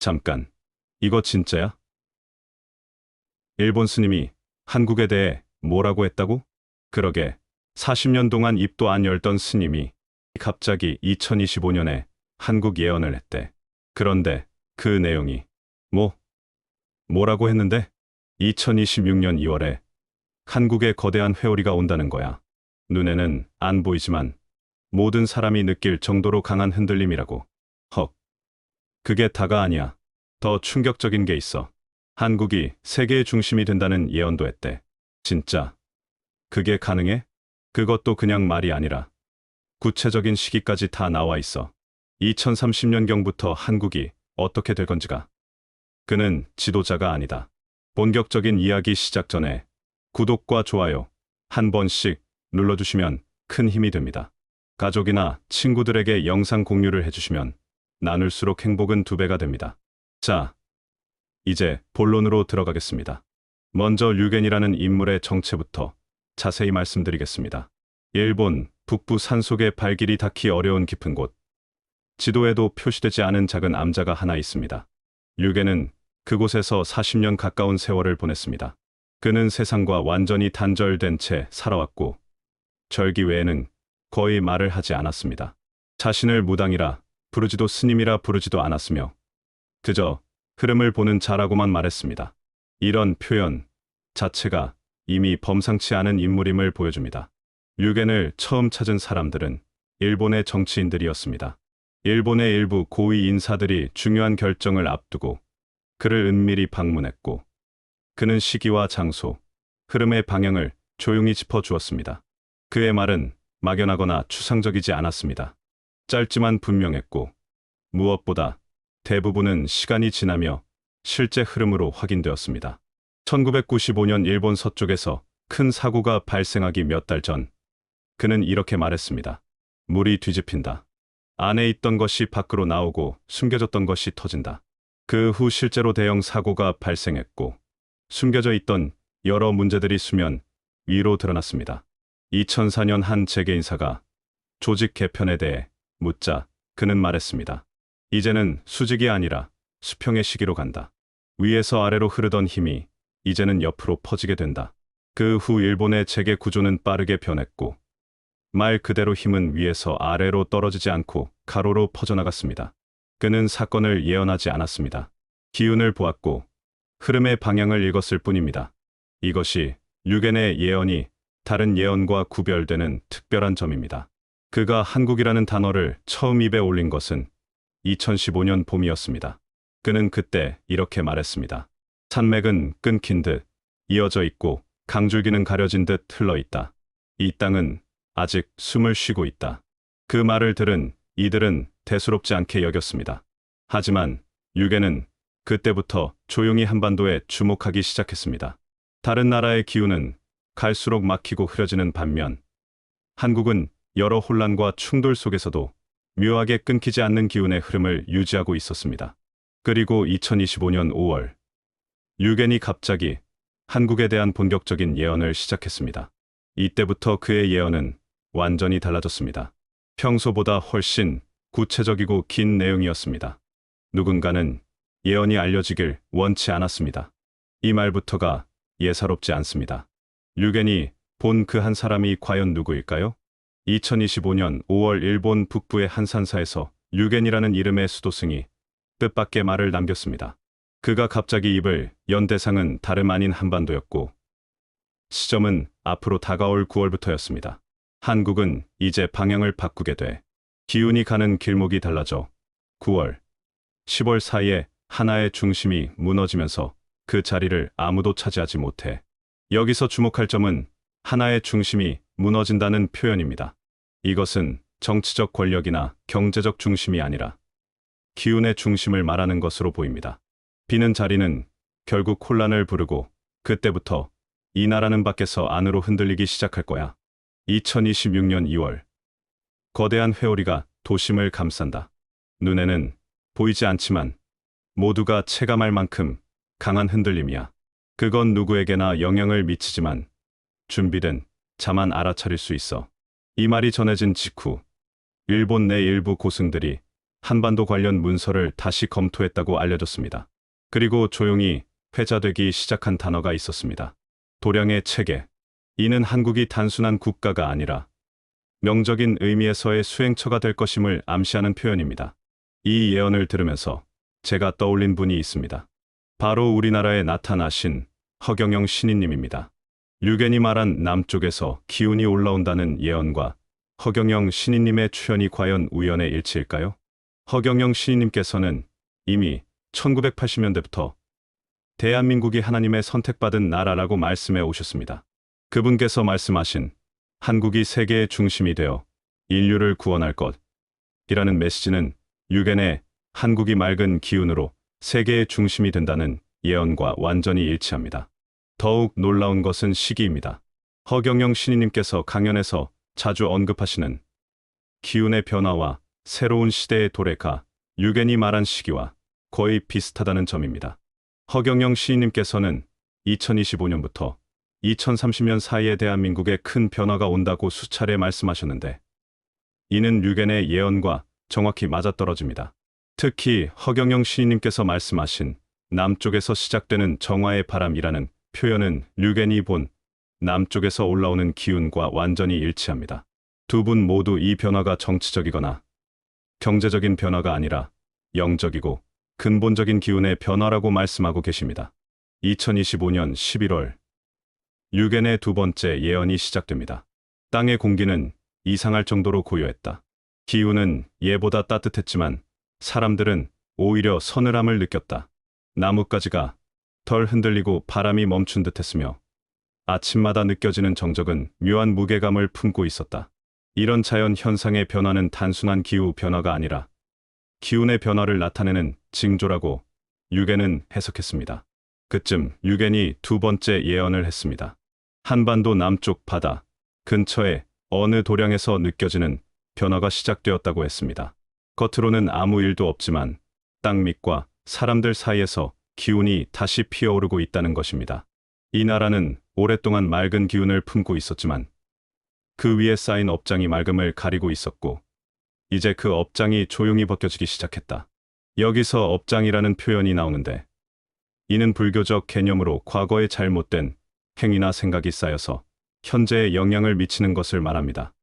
잠깐, 이거 진짜야? 일본 스님이 한국에 대해 뭐라고 했다고? 그러게, 40년 동안 입도 안 열던 스님이 갑자기 2025년에 한국 예언을 했대. 그런데 그 내용이 뭐, 뭐라고 했는데? 2026년 2월에 한국에 거대한 회오리가 온다는 거야. 눈에는 안 보이지만 모든 사람이 느낄 정도로 강한 흔들림이라고. 헉, 그게 다가 아니야. 더 충격적인 게 있어. 한국이 세계의 중심이 된다는 예언도 했대. 진짜, 그게 가능해? 그것도 그냥 말이 아니라 구체적인 시기까지 다 나와 있어. 2030년경부터 한국이 어떻게 될 건지가. 그는 지도자가 아니다. 본격적인 이야기 시작 전에 구독과 좋아요 한 번씩 눌러주시면 큰 힘이 됩니다. 가족이나 친구들에게 영상 공유를 해주시면 나눌수록 행복은 2배가 됩니다. 자, 이제 본론으로 들어가겠습니다. 먼저 류겐이라는 인물의 정체부터 자세히 말씀드리겠습니다. 일본 북부 산속에 발길이 닿기 어려운 깊은 곳. 지도에도 표시되지 않은 작은 암자가 하나 있습니다. 류겐은 그곳에서 40년 가까운 세월을 보냈습니다. 그는 세상과 완전히 단절된 채 살아왔고 절기 외에는 거의 말을 하지 않았습니다. 자신을 무당이라 부르지도 스님이라 부르지도 않았으며 그저 흐름을 보는 자라고만 말했습니다. 이런 표현 자체가 이미 범상치 않은 인물임을 보여줍니다. 류겐을 처음 찾은 사람들은 일본의 정치인들이었습니다. 일본의 일부 고위 인사들이 중요한 결정을 앞두고 그를 은밀히 방문했고 그는 시기와 장소, 흐름의 방향을 조용히 짚어주었습니다. 그의 말은 막연하거나 추상적이지 않았습니다. 짧지만 분명했고 무엇보다 대부분은 시간이 지나며 실제 흐름으로 확인되었습니다. 1995년 일본 서쪽에서 큰 사고가 발생하기 몇 달 전, 그는 이렇게 말했습니다. 물이 뒤집힌다. 안에 있던 것이 밖으로 나오고 숨겨졌던 것이 터진다. 그 후 실제로 대형 사고가 발생했고 숨겨져 있던 여러 문제들이 수면 위로 드러났습니다. 2004년 한 재계인사가 조직 개편에 대해 묻자 그는 말했습니다. 이제는 수직이 아니라 수평의 시기로 간다. 위에서 아래로 흐르던 힘이 이제는 옆으로 퍼지게 된다. 그 후 일본의 재계 구조는 빠르게 변했고 말 그대로 힘은 위에서 아래로 떨어지지 않고 가로로 퍼져나갔습니다. 그는 사건을 예언하지 않았습니다. 기운을 보았고 흐름의 방향을 읽었을 뿐입니다. 이것이 류겐의 예언이 다른 예언과 구별되는 특별한 점입니다. 그가 한국이라는 단어를 처음 입에 올린 것은 2015년 봄이었습니다. 그는 그때 이렇게 말했습니다. 산맥은 끊긴 듯 이어져 있고 강줄기는 가려진 듯 흘러 있다. 이 땅은 아직 숨을 쉬고 있다. 그 말을 들은 이들은 대수롭지 않게 여겼습니다. 하지만 류겐은 그때부터 조용히 한반도에 주목하기 시작했습니다. 다른 나라의 기운은 갈수록 막히고 흐려지는 반면 한국은 여러 혼란과 충돌 속에서도 묘하게 끊기지 않는 기운의 흐름을 유지하고 있었습니다. 그리고 2025년 5월, 류겐이 갑자기 한국에 대한 본격적인 예언을 시작했습니다. 이때부터 그의 예언은 완전히 달라졌습니다. 평소보다 훨씬 구체적이고 긴 내용이었습니다. 누군가는 예언이 알려지길 원치 않았습니다. 이 말부터가 예사롭지 않습니다. 류겐이 본 그 한 사람이 과연 누구일까요? 2025년 5월 일본 북부의 한 산사에서 류겐이라는 이름의 수도승이 뜻밖의 말을 남겼습니다. 그가 갑자기 입을 연 대상은 다름 아닌 한반도였고 시점은 앞으로 다가올 9월부터였습니다. 한국은 이제 방향을 바꾸게 돼. 기운이 가는 길목이 달라져 9월, 10월 사이에 하나의 중심이 무너지면서 그 자리를 아무도 차지하지 못해. 여기서 주목할 점은 하나의 중심이 무너진다는 표현입니다. 이것은 정치적 권력이나 경제적 중심이 아니라 기운의 중심을 말하는 것으로 보입니다. 비는 자리는 결국 혼란을 부르고 그때부터 이 나라는 밖에서 안으로 흔들리기 시작할 거야. 2026년 2월. 거대한 회오리가 도심을 감싼다. 눈에는 보이지 않지만 모두가 체감할 만큼 강한 흔들림이야. 그건 누구에게나 영향을 미치지만 준비된 자만 알아차릴 수 있어. 이 말이 전해진 직후 일본 내 일부 고승들이 한반도 관련 문서를 다시 검토했다고 알려졌습니다. 그리고 조용히 회자되기 시작한 단어가 있었습니다. 도량의 체계. 이는 한국이 단순한 국가가 아니라 명적인 의미에서의 수행처가 될 것임을 암시하는 표현입니다. 이 예언을 들으면서 제가 떠올린 분이 있습니다. 바로 우리나라에 나타나신 허경영 신인님입니다. 류겐이 말한 남쪽에서 기운이 올라온다는 예언과 허경영 신인님의 추현이 과연 우연의 일치일까요? 허경영 신인님께서는 이미 1980년대부터 대한민국이 하나님의 선택받은 나라라고 말씀해 오셨습니다. 그분께서 말씀하신 한국이 세계의 중심이 되어 인류를 구원할 것이라는 메시지는 류겐의 한국이 맑은 기운으로 세계의 중심이 된다는 예언과 완전히 일치합니다. 더욱 놀라운 것은 시기입니다. 허경영 신인님께서 강연에서 자주 언급하시는 기운의 변화와 새로운 시대의 도래가 류겐이 말한 시기와 거의 비슷하다는 점입니다. 허경영 시인님께서는 2025년부터 2030년 사이에 대한민국에 큰 변화가 온다고 수차례 말씀하셨는데 이는 류겐의 예언과 정확히 맞아떨어집니다. 특히 허경영 시인님께서 말씀하신 남쪽에서 시작되는 정화의 바람이라는 표현은 류겐이 본 남쪽에서 올라오는 기운과 완전히 일치합니다. 두 분 모두 이 변화가 정치적이거나 경제적인 변화가 아니라 영적이고 근본적인 기운의 변화라고 말씀하고 계십니다. 2025년 11월 류겐의 두 번째 예언이 시작됩니다. 땅의 공기는 이상할 정도로 고요했다. 기후는 예보다 따뜻했지만 사람들은 오히려 서늘함을 느꼈다. 나뭇가지가 덜 흔들리고 바람이 멈춘 듯했으며 아침마다 느껴지는 정적은 묘한 무게감을 품고 있었다. 이런 자연 현상의 변화는 단순한 기후 변화가 아니라 기운의 변화를 나타내는 징조라고 류겐은 해석했습니다. 그쯤 류겐이 두 번째 예언을 했습니다. 한반도 남쪽 바다 근처에 어느 도량에서 느껴지는 변화가 시작되었다고 했습니다. 겉으로는 아무 일도 없지만 땅 밑과 사람들 사이에서 기운이 다시 피어오르고 있다는 것입니다. 이 나라는 오랫동안 맑은 기운을 품고 있었지만 그 위에 쌓인 업장이 맑음을 가리고 있었고 이제 그 업장이 조용히 벗겨지기 시작했다. 여기서 업장이라는 표현이 나오는데 이는 불교적 개념으로 과거의 잘못된 행위나 생각이 쌓여서 현재에 영향을 미치는 것을 말합니다.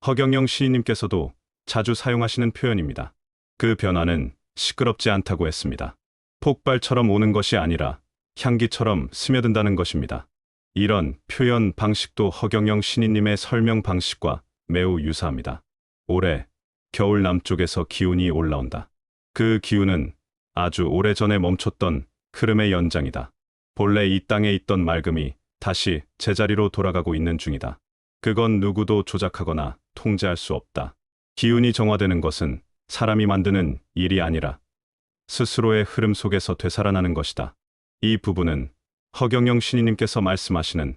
허경영 시인님께서도 자주 사용하시는 표현입니다. 그 변화는 시끄럽지 않다고 했습니다. 폭발처럼 오는 것이 아니라 향기처럼 스며든다는 것입니다. 이런 표현 방식도 허경영 신인님의 설명 방식과 매우 유사합니다. 올해 겨울 남쪽에서 기운이 올라온다. 그 기운은 아주 오래전에 멈췄던 흐름의 연장이다. 본래 이 땅에 있던 맑음이 다시 제자리로 돌아가고 있는 중이다. 그건 누구도 조작하거나 통제할 수 없다. 기운이 정화되는 것은 사람이 만드는 일이 아니라 스스로의 흐름 속에서 되살아나는 것이다. 이 부분은 허경영 신인님께서 말씀하시는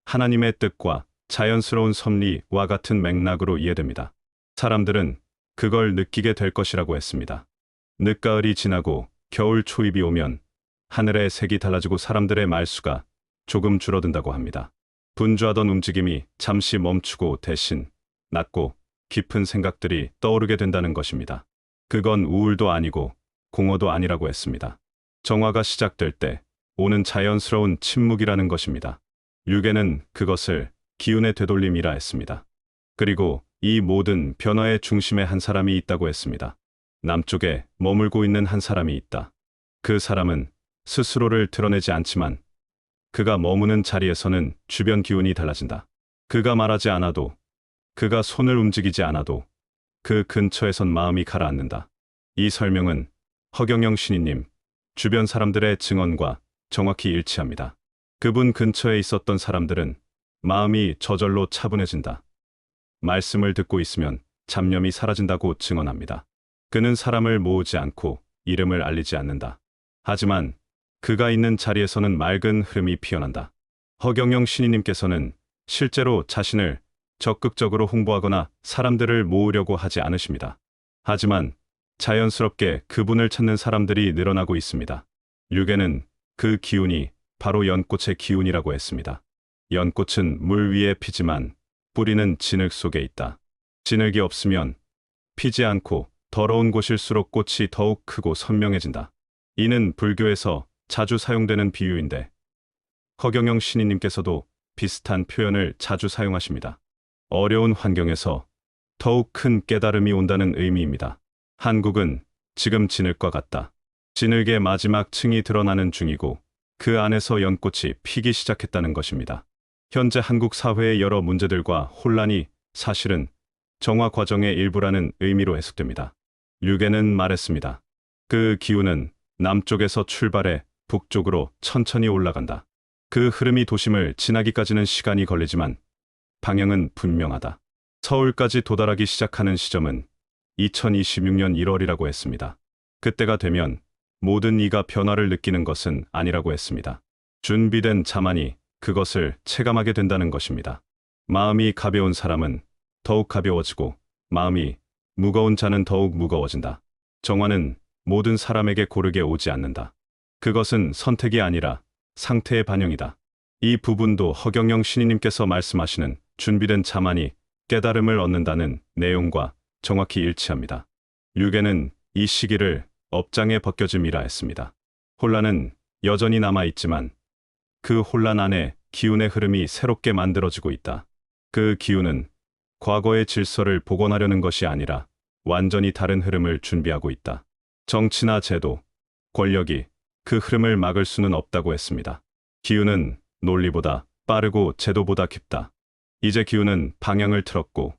하나님의 뜻과 자연스러운 섭리와 같은 맥락으로 이해됩니다. 사람들은 그걸 느끼게 될 것이라고 했습니다. 늦가을이 지나고 겨울 초입이 오면 하늘의 색이 달라지고 사람들의 말수가 조금 줄어든다고 합니다. 분주하던 움직임이 잠시 멈추고 대신 낮고 깊은 생각들이 떠오르게 된다는 것입니다. 그건 우울도 아니고 공허도 아니라고 했습니다. 정화가 시작될 때 오는 자연스러운 침묵이라는 것입니다. 류겐은 그것을 기운의 되돌림이라 했습니다. 그리고 이 모든 변화의 중심에 한 사람이 있다고 했습니다. 남쪽에 머물고 있는 한 사람이 있다. 그 사람은 스스로를 드러내지 않지만 그가 머무는 자리에서는 주변 기운이 달라진다. 그가 말하지 않아도, 그가 손을 움직이지 않아도 그 근처에선 마음이 가라앉는다. 이 설명은 허경영 신인님, 주변 사람들의 증언과 정확히 일치합니다. 그분 근처에 있었던 사람들은 마음이 저절로 차분해진다. 말씀을 듣고 있으면 잡념이 사라진다고 증언합니다. 그는 사람을 모으지 않고 이름을 알리지 않는다. 하지만 그가 있는 자리에서는 맑은 흐름이 피어난다. 허경영 신인님께서는 실제로 자신을 적극적으로 홍보하거나 사람들을 모으려고 하지 않으십니다. 하지만 자연스럽게 그분을 찾는 사람들이 늘어나고 있습니다. 류겐은 그 기운이 바로 연꽃의 기운이라고 했습니다. 연꽃은 물 위에 피지만 뿌리는 진흙 속에 있다. 진흙이 없으면 피지 않고 더러운 곳일수록 꽃이 더욱 크고 선명해진다. 이는 불교에서 자주 사용되는 비유인데 허경영 신인님께서도 비슷한 표현을 자주 사용하십니다. 어려운 환경에서 더욱 큰 깨달음이 온다는 의미입니다. 한국은 지금 진흙과 같다. 진흙의 마지막 층이 드러나는 중이고 그 안에서 연꽃이 피기 시작했다는 것입니다. 현재 한국 사회의 여러 문제들과 혼란이 사실은 정화 과정의 일부라는 의미로 해석됩니다. 류계는 말했습니다. 그 기운은 남쪽에서 출발해 북쪽으로 천천히 올라간다. 그 흐름이 도심을 지나기까지는 시간이 걸리지만 방향은 분명하다. 서울까지 도달하기 시작하는 시점은 2026년 1월이라고 했습니다. 그때가 되면 모든 이가 변화를 느끼는 것은 아니라고 했습니다. 준비된 자만이 그것을 체감하게 된다는 것입니다. 마음이 가벼운 사람은 더욱 가벼워지고 마음이 무거운 자는 더욱 무거워진다. 정화는 모든 사람에게 고르게 오지 않는다. 그것은 선택이 아니라 상태의 반영이다. 이 부분도 허경영 신인님께서 말씀하시는 준비된 자만이 깨달음을 얻는다는 내용과 정확히 일치합니다. 류계는 이 시기를 업장의 벗겨짐이라 했습니다. 혼란은 여전히 남아있지만 그 혼란 안에 기운의 흐름이 새롭게 만들어지고 있다. 그 기운은 과거의 질서를 복원하려는 것이 아니라 완전히 다른 흐름을 준비하고 있다. 정치나 제도, 권력이 그 흐름을 막을 수는 없다고 했습니다. 기운은 논리보다 빠르고 제도보다 깊다. 이제 기운은 방향을 틀었고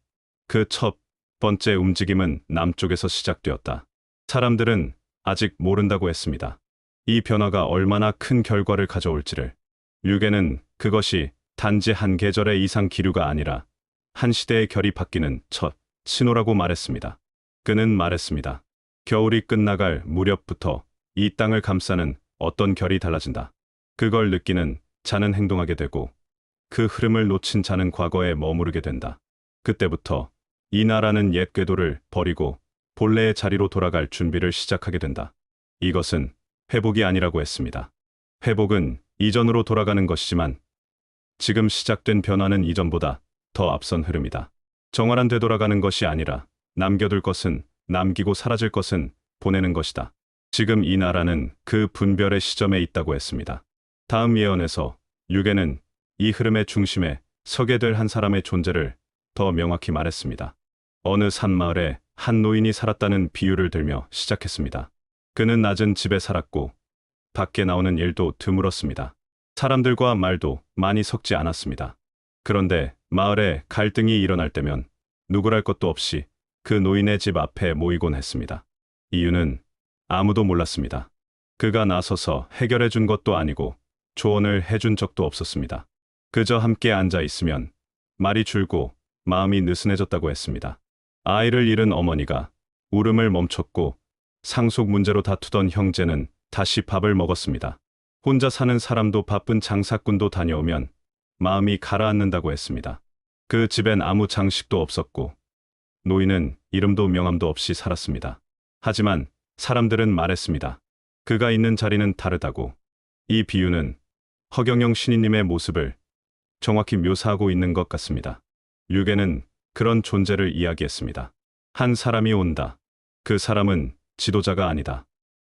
그 첫 번째 움직임은 남쪽에서 시작되었다. 사람들은 아직 모른다고 했습니다. 이 변화가 얼마나 큰 결과를 가져올지를. 류계는 그것이 단지 한 계절의 이상 기류가 아니라 한 시대의 결이 바뀌는 첫 신호라고 말했습니다. 그는 말했습니다. 겨울이 끝나갈 무렵부터 이 땅을 감싸는 어떤 결이 달라진다. 그걸 느끼는 자는 행동하게 되고 그 흐름을 놓친 자는 과거에 머무르게 된다. 그때부터 이 나라는 옛 궤도를 버리고 본래의 자리로 돌아갈 준비를 시작하게 된다. 이것은 회복이 아니라고 했습니다. 회복은 이전으로 돌아가는 것이지만 지금 시작된 변화는 이전보다 더 앞선 흐름이다. 정화란 되돌아가는 것이 아니라 남겨둘 것은 남기고 사라질 것은 보내는 것이다. 지금 이 나라는 그 분별의 시점에 있다고 했습니다. 다음 예언에서 류계는 이 흐름의 중심에 서게 될 한 사람의 존재를 더 명확히 말했습니다. 어느 산마을에 한 노인이 살았다는 비유를 들며 시작했습니다. 그는 낮은 집에 살았고 밖에 나오는 일도 드물었습니다. 사람들과 말도 많이 섞지 않았습니다. 그런데 마을에 갈등이 일어날 때면 누구랄 것도 없이 그 노인의 집 앞에 모이곤 했습니다. 이유는 아무도 몰랐습니다. 그가 나서서 해결해 준 것도 아니고 조언을 해준 적도 없었습니다. 그저 함께 앉아 있으면 말이 줄고 마음이 느슨해졌다고 했습니다. 아이를 잃은 어머니가 울음을 멈췄고 상속 문제로 다투던 형제는 다시 밥을 먹었습니다. 혼자 사는 사람도 바쁜 장사꾼도 다녀오면 마음이 가라앉는다고 했습니다. 그 집엔 아무 장식도 없었고 노인은 이름도 명함도 없이 살았습니다. 하지만 사람들은 말했습니다. 그가 있는 자리는 다르다고. 이 비유는 허경영 신인님의 모습을 정확히 묘사하고 있는 것 같습니다. 류계는 그런 존재를 이야기했습니다. 한 사람이 온다. 그 사람은 지도자가 아니다.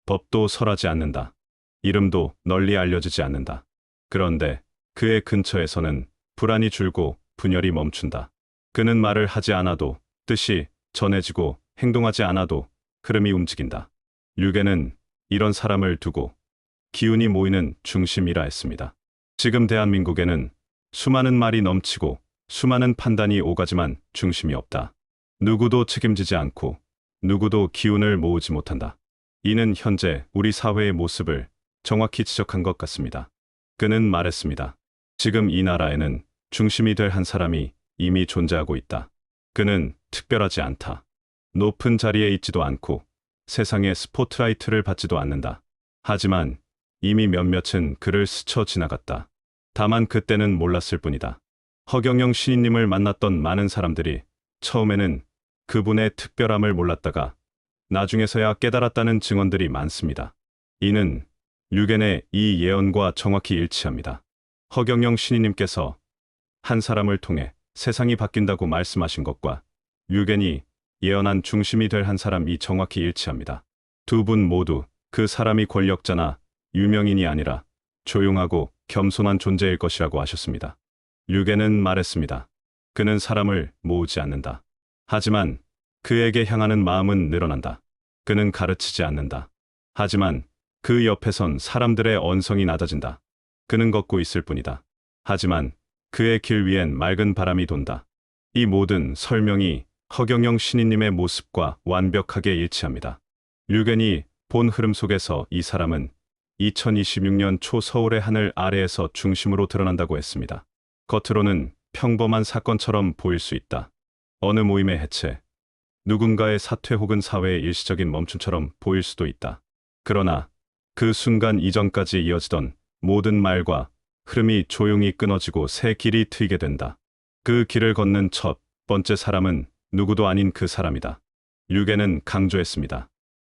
법도 설하지 않는다. 이름도 널리 알려지지 않는다. 그런데 그의 근처에서는 불안이 줄고 분열이 멈춘다. 그는 말을 하지 않아도 뜻이 전해지고 행동하지 않아도 흐름이 움직인다. 류계는 이런 사람을 두고 기운이 모이는 중심이라 했습니다. 지금 대한민국에는 수많은 말이 넘치고 수많은 판단이 오가지만 중심이 없다. 누구도 책임지지 않고 누구도 기운을 모으지 못한다. 이는 현재 우리 사회의 모습을 정확히 지적한 것 같습니다. 그는 말했습니다. 지금 이 나라에는 중심이 될 한 사람이 이미 존재하고 있다. 그는 특별하지 않다. 높은 자리에 있지도 않고 세상의 스포트라이트를 받지도 않는다. 하지만 이미 몇몇은 그를 스쳐 지나갔다. 다만 그때는 몰랐을 뿐이다. 허경영 신인님을 만났던 많은 사람들이 처음에는 그분의 특별함을 몰랐다가 나중에서야 깨달았다는 증언들이 많습니다. 이는 류계의 이 예언과 정확히 일치합니다. 허경영 신인님께서 한 사람을 통해 세상이 바뀐다고 말씀하신 것과 류계이 예언한 중심이 될 한 사람이 정확히 일치합니다. 두 분 모두 그 사람이 권력자나 유명인이 아니라 조용하고 겸손한 존재일 것이라고 하셨습니다. 류계는 말했습니다. 그는 사람을 모으지 않는다. 하지만 그에게 향하는 마음은 늘어난다. 그는 가르치지 않는다. 하지만 그 옆에선 사람들의 언성이 낮아진다. 그는 걷고 있을 뿐이다. 하지만 그의 길 위엔 맑은 바람이 돈다. 이 모든 설명이 허경영 신인님의 모습과 완벽하게 일치합니다. 류겐이 본 흐름 속에서 이 사람은 2026년 초 서울의 하늘 아래에서 중심으로 드러난다고 했습니다. 겉으로는 평범한 사건처럼 보일 수 있다. 어느 모임의 해체, 누군가의 사퇴 혹은 사회의 일시적인 멈춤처럼 보일 수도 있다. 그러나 그 순간 이전까지 이어지던 모든 말과 흐름이 조용히 끊어지고 새 길이 트이게 된다. 그 길을 걷는 첫 번째 사람은 누구도 아닌 그 사람이다. 류계는 강조했습니다.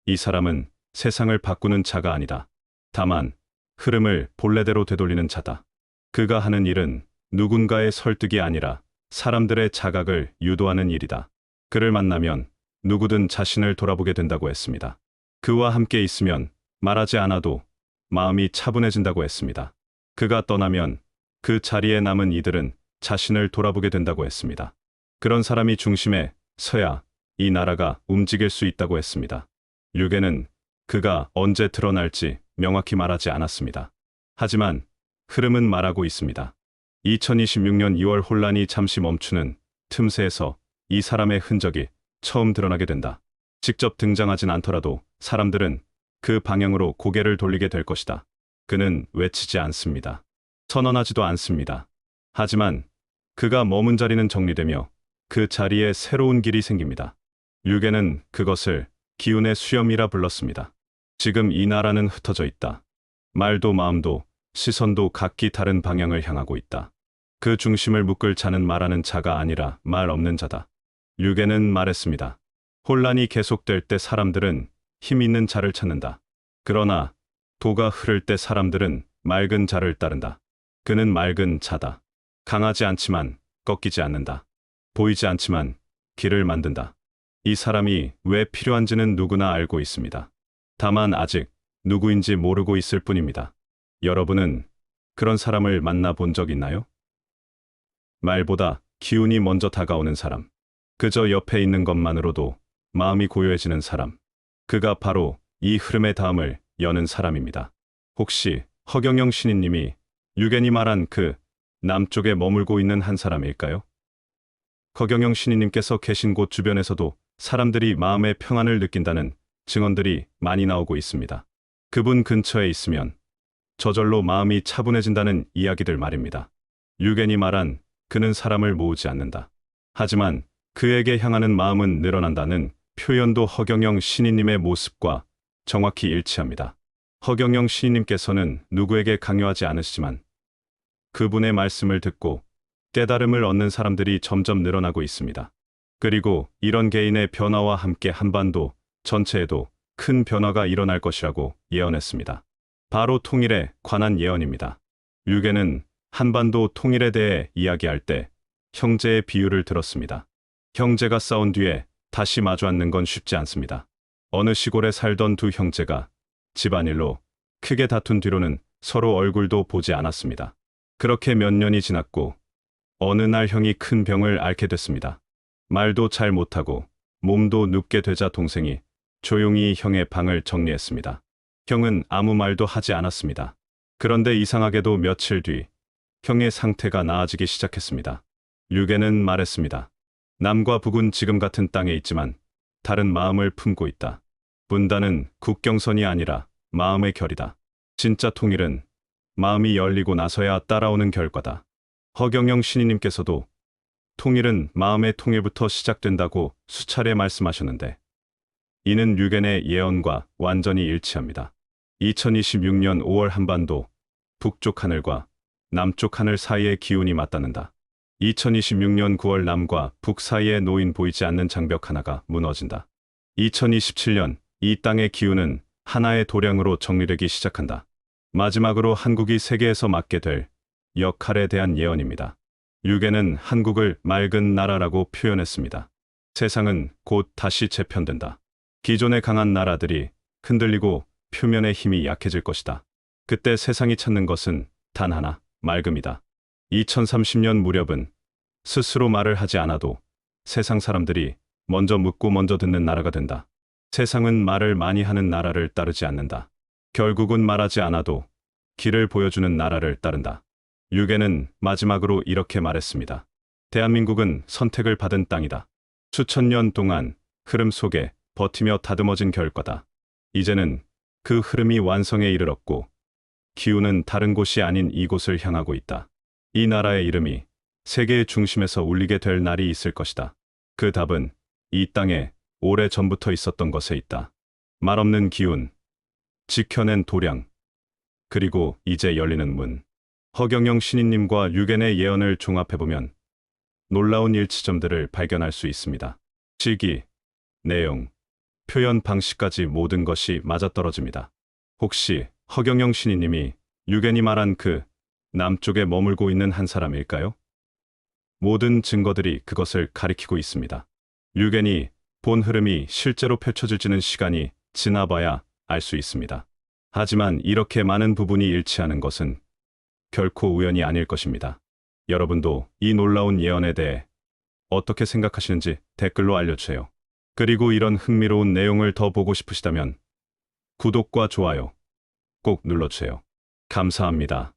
이 사람은 세상을 바꾸는 자가 아니다. 다만 흐름을 본래대로 되돌리는 자다. 그가 하는 일은 누군가의 설득이 아니라 사람들의 자각을 유도하는 일이다. 그를 만나면 누구든 자신을 돌아보게 된다고 했습니다. 그와 함께 있으면 말하지 않아도 마음이 차분해진다고 했습니다. 그가 떠나면 그 자리에 남은 이들은 자신을 돌아보게 된다고 했습니다. 그런 사람이 중심에 서야 이 나라가 움직일 수 있다고 했습니다. 류계는 그가 언제 드러날지 명확히 말하지 않았습니다. 하지만 흐름은 말하고 있습니다. 2026년 2월 혼란이 잠시 멈추는 틈새에서 이 사람의 흔적이 처음 드러나게 된다. 직접 등장하진 않더라도 사람들은 그 방향으로 고개를 돌리게 될 것이다. 그는 외치지 않습니다. 선언하지도 않습니다. 하지만 그가 머문 자리는 정리되며 그 자리에 새로운 길이 생깁니다. 류계는 그것을 기운의 수염이라 불렀습니다. 지금 이 나라는 흩어져 있다. 말도 마음도 시선도 각기 다른 방향을 향하고 있다. 그 중심을 묶을 자는 말하는 자가 아니라 말 없는 자다. 류계는 말했습니다. 혼란이 계속될 때 사람들은 힘 있는 자를 찾는다. 그러나 도가 흐를 때 사람들은 맑은 자를 따른다. 그는 맑은 자다. 강하지 않지만 꺾이지 않는다. 보이지 않지만 길을 만든다. 이 사람이 왜 필요한지는 누구나 알고 있습니다. 다만 아직 누구인지 모르고 있을 뿐입니다. 여러분은 그런 사람을 만나본 적 있나요? 말보다 기운이 먼저 다가오는 사람. 그저 옆에 있는 것만으로도 마음이 고요해지는 사람. 그가 바로 이 흐름의 다음을 여는 사람입니다. 혹시 허경영 신인님이 류gen이 말한 그 남쪽에 머물고 있는 한 사람일까요? 허경영 신인님께서 계신 곳 주변에서도 사람들이 마음의 평안을 느낀다는 증언들이 많이 나오고 있습니다. 그분 근처에 있으면 저절로 마음이 차분해진다는 이야기들 말입니다. 류gen이 말한 그는 사람을 모으지 않는다. 하지만 그에게 향하는 마음은 늘어난다는 표현도 허경영 신인님의 모습과 정확히 일치합니다. 허경영 신인님께서는 누구에게 강요하지 않으시지만 그분의 말씀을 듣고 깨달음을 얻는 사람들이 점점 늘어나고 있습니다. 그리고 이런 개인의 변화와 함께 한반도 전체에도 큰 변화가 일어날 것이라고 예언했습니다. 바로 통일에 관한 예언입니다. 류gen은 한반도 통일에 대해 이야기할 때 형제의 비유를 들었습니다. 형제가 싸운 뒤에 다시 마주 앉는 건 쉽지 않습니다. 어느 시골에 살던 두 형제가 집안일로 크게 다툰 뒤로는 서로 얼굴도 보지 않았습니다. 그렇게 몇 년이 지났고 어느 날 형이 큰 병을 앓게 됐습니다. 말도 잘 못하고 몸도 눕게 되자 동생이 조용히 형의 방을 정리했습니다. 형은 아무 말도 하지 않았습니다. 그런데 이상하게도 며칠 뒤 형의 상태가 나아지기 시작했습니다. 류gen은 말했습니다. 남과 북은 지금 같은 땅에 있지만 다른 마음을 품고 있다. 분단은 국경선이 아니라 마음의 결이다. 진짜 통일은 마음이 열리고 나서야 따라오는 결과다. 허경영 신인님께서도 통일은 마음의 통일부터 시작된다고 수차례 말씀하셨는데 이는 류gen의 예언과 완전히 일치합니다. 2026년 5월 한반도 북쪽 하늘과 남쪽 하늘 사이의 기운이 맞닿는다. 2026년 9월 남과 북 사이에 놓인 보이지 않는 장벽 하나가 무너진다. 2027년 이 땅의 기운은 하나의 도량으로 정리되기 시작한다. 마지막으로 한국이 세계에서 맡게 될 역할에 대한 예언입니다. 류gen은 한국을 맑은 나라라고 표현했습니다. 세상은 곧 다시 재편된다. 기존의 강한 나라들이 흔들리고 표면의 힘이 약해질 것이다. 그때 세상이 찾는 것은 단 하나, 맑음이다. 2030년 무렵은 스스로 말을 하지 않아도 세상 사람들이 먼저 묻고 먼저 듣는 나라가 된다. 세상은 말을 많이 하는 나라를 따르지 않는다. 결국은 말하지 않아도 길을 보여주는 나라를 따른다. 류계는 마지막으로 이렇게 말했습니다. 대한민국은 선택을 받은 땅이다. 수천 년 동안 흐름 속에 버티며 다듬어진 결과다. 이제는 그 흐름이 완성에 이르렀고 기운은 다른 곳이 아닌 이곳을 향하고 있다. 이 나라의 이름이 세계의 중심에서 울리게 될 날이 있을 것이다. 그 답은 이 땅에 오래 전부터 있었던 것에 있다. 말없는 기운, 지켜낸 도량, 그리고 이제 열리는 문. 허경영 신인님과 류겐의 예언을 종합해보면 놀라운 일치점들을 발견할 수 있습니다. 시기, 내용, 표현 방식까지 모든 것이 맞아떨어집니다. 혹시 허경영 신인님이 류겐이 말한 그 남쪽에 머물고 있는 한 사람일까요? 모든 증거들이 그것을 가리키고 있습니다. 류겐이 본 흐름이 실제로 펼쳐질지는 시간이 지나봐야 알 수 있습니다. 하지만 이렇게 많은 부분이 일치하는 것은 결코 우연이 아닐 것입니다. 여러분도 이 놀라운 예언에 대해 어떻게 생각하시는지 댓글로 알려주세요. 그리고 이런 흥미로운 내용을 더 보고 싶으시다면 구독과 좋아요 꼭 눌러주세요. 감사합니다.